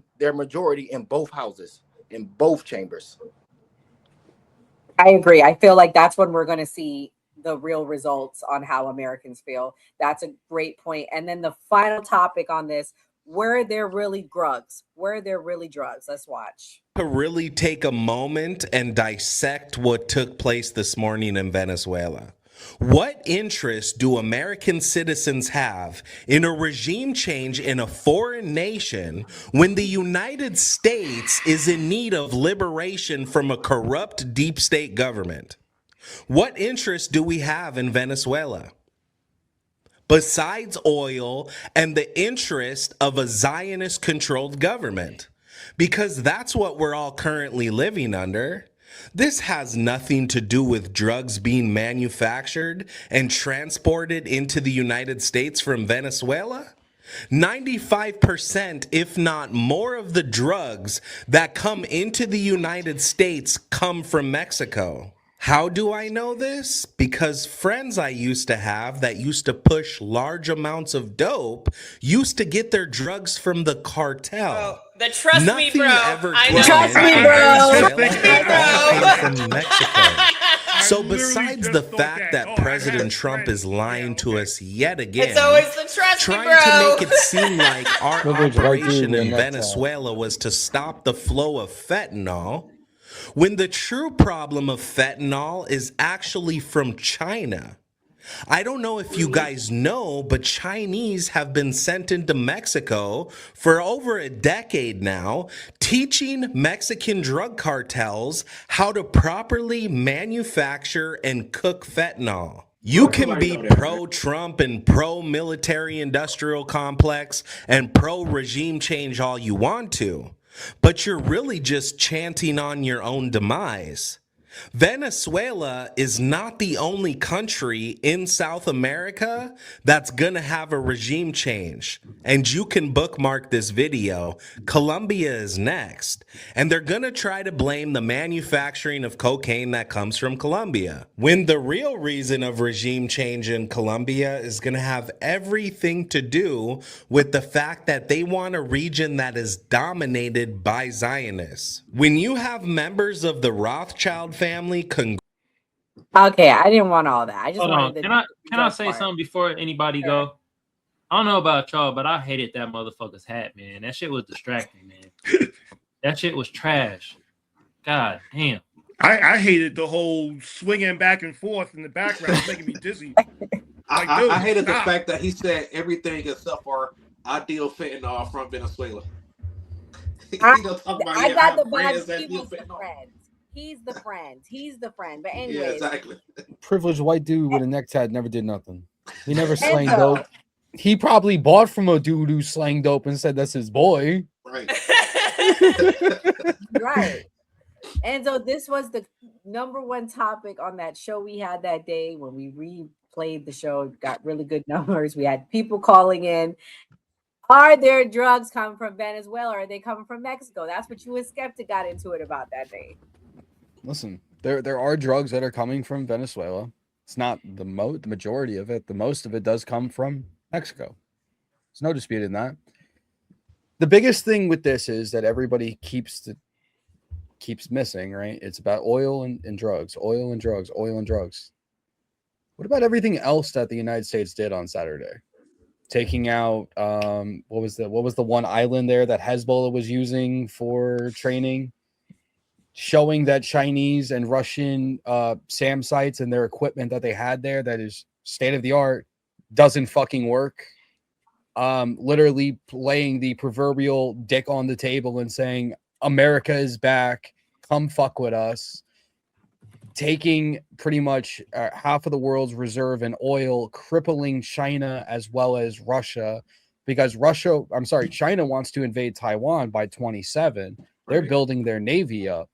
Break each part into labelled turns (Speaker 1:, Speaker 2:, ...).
Speaker 1: won their majority in both houses, in both chambers.
Speaker 2: I agree. I feel like that's when we're going to see the real results on how Americans feel. That's a great point. And then the final topic on this, were there really drugs? Were there really drugs? Let's watch.
Speaker 3: To really take a moment and dissect what took place this morning in Venezuela. What interest do American citizens have in a regime change in a foreign nation when the United States is in need of liberation from a corrupt deep state government? What interest do we have in Venezuela? Besides oil and the interest of a Zionist-controlled government, because that's what we're all currently living under. This has nothing to do with drugs being manufactured and transported into the United States from Venezuela. 95%, if not more, of the drugs that come into the United States come from Mexico. How do I know this? Because friends I used to have that used to push large amounts of dope used to get their drugs from the cartel.
Speaker 4: Trust me, bro.
Speaker 2: Trust me, bro.
Speaker 3: From Mexico. So besides the fact that President Trump is lying to us yet again,
Speaker 4: it's always the trust me, bro.
Speaker 3: trying to make it seem like our operation in Venezuela was to stop the flow of fentanyl, when the true problem of fentanyl is actually from China. I don't know if you guys know, but Chinese have been sent into Mexico for over a decade now, teaching Mexican drug cartels how to properly manufacture and cook fentanyl. You can be pro-Trump and pro-military industrial complex and pro-regime change all you want to, but you're really just chanting on your own demise. Venezuela is not the only country in South America that's gonna have a regime change. And you can bookmark this video. Colombia is next. And they're gonna try to blame the manufacturing of cocaine that comes from Colombia, when the real reason of regime change in Colombia is gonna have everything to do with the fact that they want a region that is dominated by Zionists. When you have members of the Rothschild family
Speaker 2: Okay, I didn't want all that. I just
Speaker 5: Hold
Speaker 2: wanted
Speaker 5: on.
Speaker 2: the
Speaker 5: Can I say something before anybody go? I don't know about y'all, but I hated that motherfucker's hat, man. That shit was distracting, man. That shit was trash. God damn.
Speaker 6: I hated the whole swinging back and forth in the background, making me dizzy.
Speaker 7: I hated the fact that he said everything except for ideal fentanyl from Venezuela.
Speaker 2: I got the vibes. He was the friend. He's the friend. He's the friend. But anyways,
Speaker 7: yeah, exactly.
Speaker 8: Privileged white dude with a necktie never did nothing. He never slang dope. He probably bought from a dude who slang dope and said that's his boy.
Speaker 7: Right.
Speaker 2: Right. And so this was the number one topic on that show we had that day when we replayed the show. It got really good numbers. We had people calling in. Are there drugs coming from Venezuela? Or are they coming from Mexico? That's what you and Skeptic got into it about that day.
Speaker 8: Listen, there are drugs that are coming from Venezuela. It's not the majority of it. The most of it does come from Mexico. There's no dispute in that. The biggest thing with this is that everybody keeps missing, right? It's about oil and drugs, oil and drugs, oil and drugs. What about everything else that the United States did on Saturday? Taking out what was the one island there that Hezbollah was using for training? Showing that Chinese and Russian SAM sites and their equipment that they had there that is state of the art doesn't fucking work. Literally laying the proverbial dick on the table and saying, America is back, come fuck with us. Taking pretty much half of the world's reserve in oil, crippling China as well as Russia, because China wants to invade Taiwan by 2027. They're building their navy up.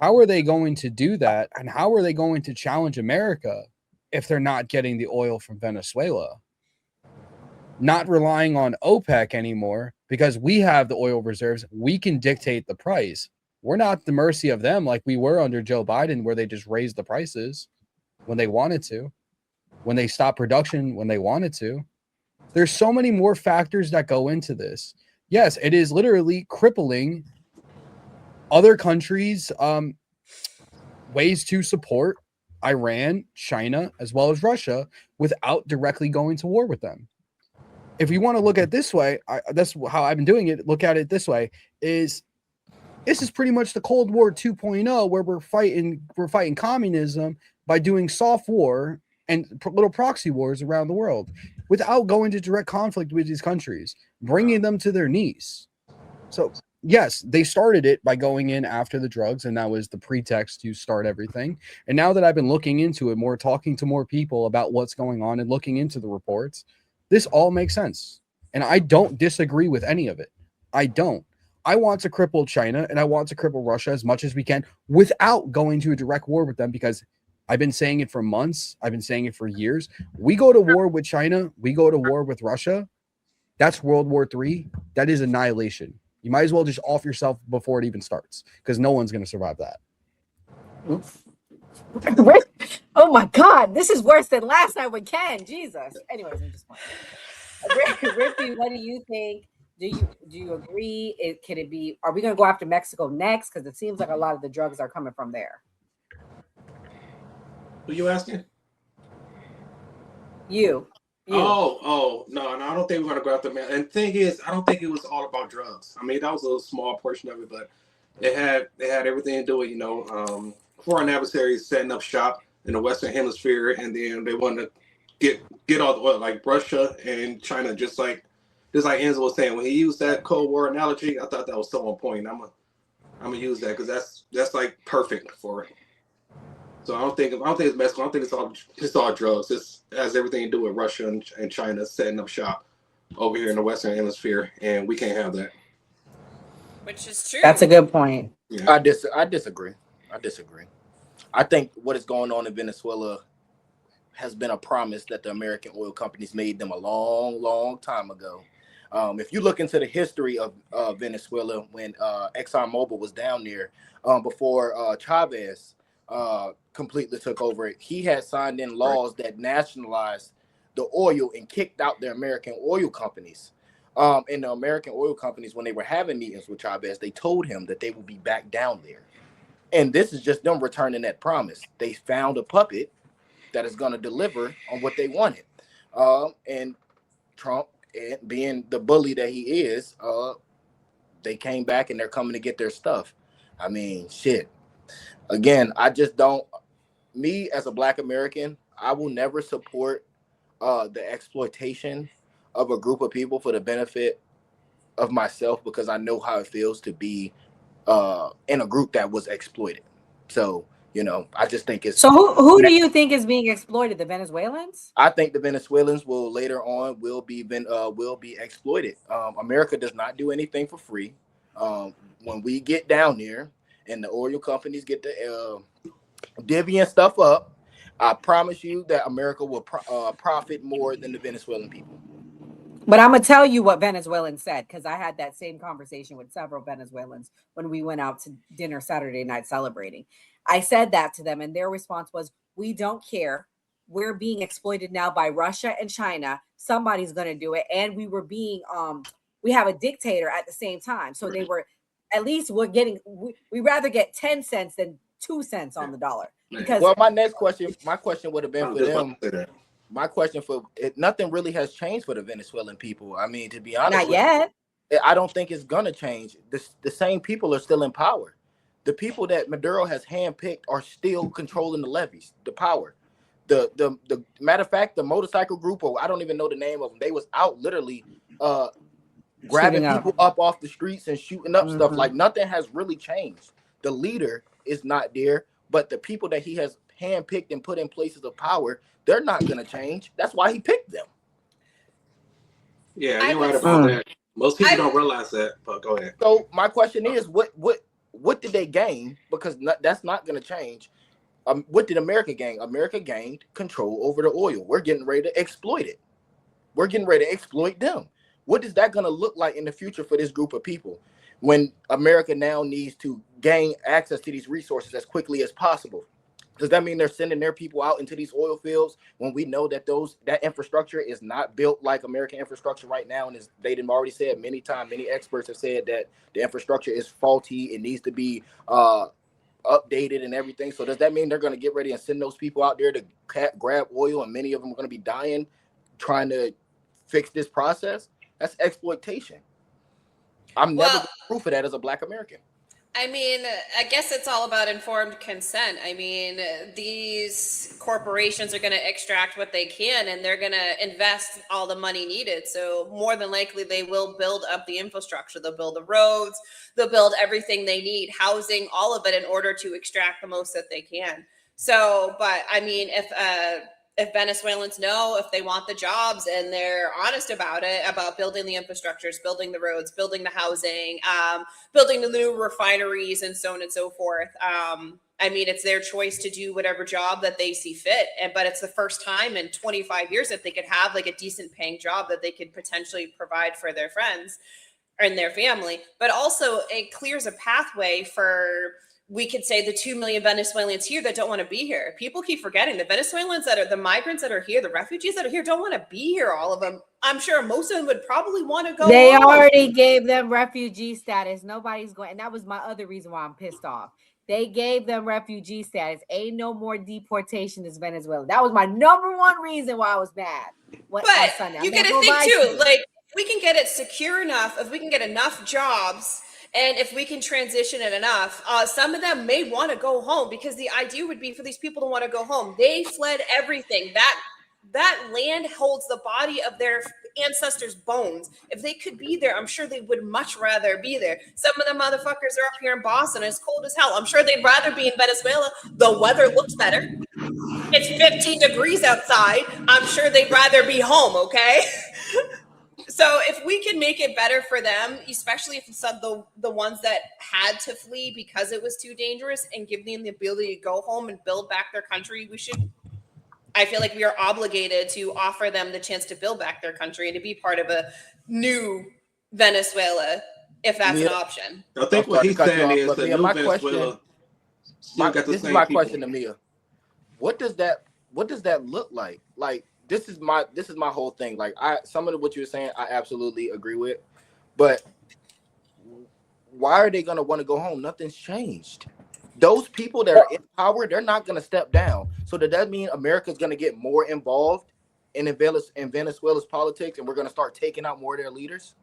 Speaker 8: How are they going to do that? And how are they going to challenge America if they're not getting the oil from Venezuela? Not relying on OPEC anymore because we have the oil reserves. We can dictate the price. We're not at the mercy of them like we were under Joe Biden, where they just raised the prices when they wanted to, when they stopped production when they wanted to. There's so many more factors that go into this. yes, it is literally crippling other countries' ways to support Iran, China, as well as Russia without directly going to war with them. If you want to look at it this way, that's how I've been doing it. Look at it this way: this is pretty much the Cold War 2.0, where we're fighting communism by doing soft war and little proxy wars around the world without going to direct conflict with these countries, bringing them to their knees. So yes, they started it by going in after the drugs, and that was the pretext to start everything. And now that I've been looking into it more, talking to more people about what's going on and looking into the reports, this all makes sense. And I don't disagree with any of it. I don't. I want to cripple China and I want to cripple Russia as much as we can without going to a direct war with them, because I've been saying it for months. I've been saying it for years. We go to war with China. We go to war with Russia. That's World War III. That is annihilation. You might as well just off yourself before it even starts, because no one's going to survive that.
Speaker 2: Oh my God, this is worse than last night with Ken. Jesus. Anyways, I'm just playing. Ricky, what do you think? Do you agree? Can it be? Are we going to go after Mexico next? Because it seems like a lot of the drugs are coming from there.
Speaker 7: Who you asking?
Speaker 2: You.
Speaker 7: Oh, no, I don't think we're gonna go after man. And the thing is, I don't think it was all about drugs. I mean, that was a small portion of it, but they had everything to do with, foreign adversaries setting up shop in the Western Hemisphere, and then they wanted to get all the oil, like Russia and China, just like Enzo was saying. When he used that Cold War analogy, I thought that was so on point. I'm gonna use that because that's like perfect for it. So I don't think it's Mexico. I don't think it's all drugs. It has everything to do with Russia and China setting up shop over here in the Western Hemisphere, and we can't have that.
Speaker 4: Which is true.
Speaker 2: That's a good point.
Speaker 1: Yeah. I disagree. I think what is going on in Venezuela has been a promise that the American oil companies made them a long, long time ago. If you look into the history of Venezuela, when ExxonMobil was down there before Chavez completely took over it, he had signed in laws that nationalized the oil and kicked out the American oil companies. And the American oil companies, when they were having meetings with Chavez, they told him that they would be back down there. And this is just them returning that promise. They found a puppet that is going to deliver on what they wanted. And Trump, being the bully that he is, they came back and they're coming to get their stuff. I mean, shit. Again, I just don't. Me as a Black American, I will never support the exploitation of a group of people for the benefit of myself, because I know how it feels to be in a group that was exploited. So, I just think it's.
Speaker 2: So who do you think is being exploited? The Venezuelans?
Speaker 1: I think the Venezuelans will later on will be exploited. America does not do anything for free. When we get down there and the oil companies get the divvying stuff up, I promise you that America will profit more than the Venezuelan people.
Speaker 2: But I'm going to tell you what Venezuelans said, because I had that same conversation with several Venezuelans when we went out to dinner Saturday night celebrating. I said that to them, and their response was, we don't care. We're being exploited now by Russia and China. Somebody's going to do it. And we were being, we have a dictator at the same time. So they were, at least we rather get 10 cents than 2 cents on the dollar. Because
Speaker 1: my question would have been for them. My question for it, nothing really has changed for the Venezuelan people. I mean, to be honest,
Speaker 2: not yet.
Speaker 1: I don't think it's gonna change. The same people are still in power. The people that Maduro has handpicked are still controlling the levees, the power. The matter of fact, the motorcycle group, or I don't even know the name of them, they was out literally grabbing people up off the streets and shooting up stuff. Like, nothing has really changed. The leader is not there, but the people that he has handpicked and put in places of power, they're not going to change. That's why he picked them.
Speaker 7: Yeah, you're right about that. Most people don't realize that, but go ahead.
Speaker 1: So my question is, what did they gain? Because that's not going to change. What did America gain? America gained control over the oil. We're getting ready to exploit it. We're getting ready to exploit them. What is that going to look like in the future for this group of people when America now needs to gain access to these resources as quickly as possible? Does that mean they're sending their people out into these oil fields when we know that that infrastructure is not built like American infrastructure right now? And they done already said many times, many experts have said that the infrastructure is faulty. It needs to be updated and everything. So does that mean they're going to get ready and send those people out there to grab oil, and many of them are going to be dying trying to fix this process? That's exploitation. I'm never going to proof of that as a Black American.
Speaker 4: I mean, I guess it's all about informed consent. I mean, these corporations are going to extract what they can, and they're going to invest all the money needed. So more than likely, they will build up the infrastructure. They'll build the roads. They'll build everything they need, housing, all of it, in order to extract the most that they can. So, but I mean, if Venezuelans know, if they want the jobs and they're honest about it, about building the infrastructures, building the roads, building the housing, building the new refineries, and so on and so forth. I mean, it's their choice to do whatever job that they see fit. But it's the first time in 25 years that they could have like a decent paying job that they could potentially provide for their friends and their family. But also it clears a pathway for, we could say, the 2 million Venezuelans here that don't want to be here. People keep forgetting the Venezuelans that are the migrants that are here, the refugees that are here don't want to be here. All of them. I'm sure most of them would probably want to go.
Speaker 2: They already gave them refugee status. Nobody's going. And that was my other reason why I'm pissed off. They gave them refugee status. Ain't no more deportation to Venezuela. That was my number one reason why I was mad.
Speaker 4: But you got to think too, like, if we can get it secure enough, if we can get enough jobs, and if we can transition it enough, some of them may want to go home, because the idea would be for these people to want to go home. They fled everything. That land holds the body of their ancestors' bones. If they could be there, I'm sure they would much rather be there. Some of the motherfuckers are up here in Boston. It's cold as hell. I'm sure they'd rather be in Venezuela. The weather looks better. It's 15 degrees outside. I'm sure they'd rather be home, okay? So if we can make it better for them, especially if it's the ones that had to flee because it was too dangerous, and give them the ability to go home and build back their country, I feel like we are obligated to offer them the chance to build back their country and to be part of a new Venezuela, if that's an option.
Speaker 7: I think what he's saying is that new Venezuela still got the
Speaker 1: this
Speaker 7: same
Speaker 1: is my
Speaker 7: people.
Speaker 1: question to Mia. What does that look like? Like, this is my whole thing. Like, some of what you were saying, I absolutely agree with, but why are they gonna want to go home? Nothing's changed. Those people that are in power, they're not gonna step down. So does that mean America's gonna get more involved in Venezuela's politics, and we're gonna start taking out more of their leaders?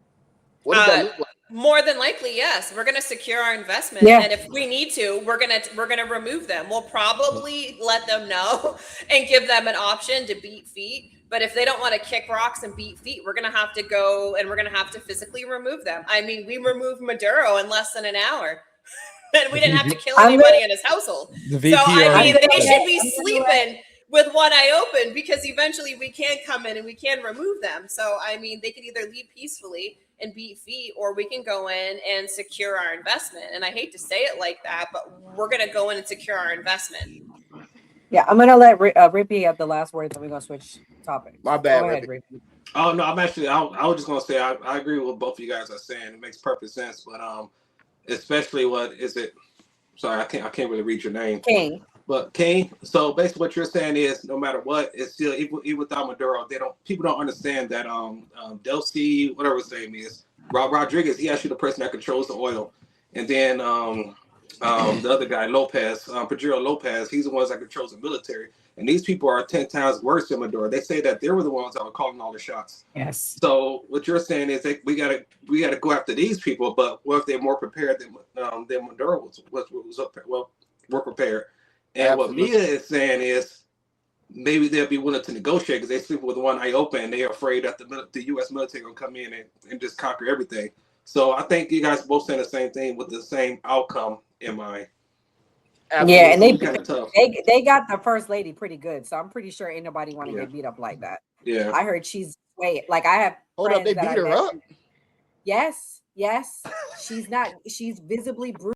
Speaker 1: What does that look like?
Speaker 4: More than likely, yes. We're going to secure our investment, and if we need to, we're gonna remove them. We'll probably let them know and give them an option to beat feet. But if they don't want to kick rocks and beat feet, we're going to have to go and we're going to have to physically remove them. I mean, we removed Maduro in less than an hour, and we didn't have to kill anybody in his household. So I mean, they should be sleeping with one eye open, because eventually we can come in and we can remove them. So I mean, they could either leave peacefully and beat feet, or we can go in and secure our investment. And I hate to say it like that, but we're going to go in and secure our investment.
Speaker 2: Yeah, I'm going to let Rippy have the last words, and we're going to switch topics.
Speaker 1: My bad,
Speaker 2: Go ahead,
Speaker 1: Rippy.
Speaker 7: Oh no, I was just gonna say I agree with what both of you guys are saying. It makes perfect sense, but especially what is it? Sorry, I can't really read your name.
Speaker 2: King.
Speaker 7: But King, so basically what you're saying is no matter what, it's still even without Maduro, people don't understand that Delcy, whatever his name is, Rodriguez, he actually the person that controls the oil. And then the other guy, Pedro Lopez, he's the ones that controls the military. And these people are 10 times worse than Maduro. They say that they were the ones that were calling all the shots.
Speaker 2: Yes.
Speaker 7: So what you're saying is that we gotta go after these people, but what if they're more prepared than Maduro was up there? Well, we're prepared. And
Speaker 1: Absolutely.
Speaker 7: What Mia is saying is maybe they'll be willing to negotiate because they sleep with one eye open and they're afraid that the U.S. military will come in and just conquer everything. So I think you guys both saying the same thing with the same outcome in mind.
Speaker 2: Absolutely. Yeah, and
Speaker 7: they
Speaker 2: got the first lady pretty good, so I'm pretty sure ain't nobody want to get beat up like that.
Speaker 7: Yeah,
Speaker 2: I heard she's like I have.
Speaker 1: Hold up, they beat her up.
Speaker 2: Yes, she's not. She's visibly bruised.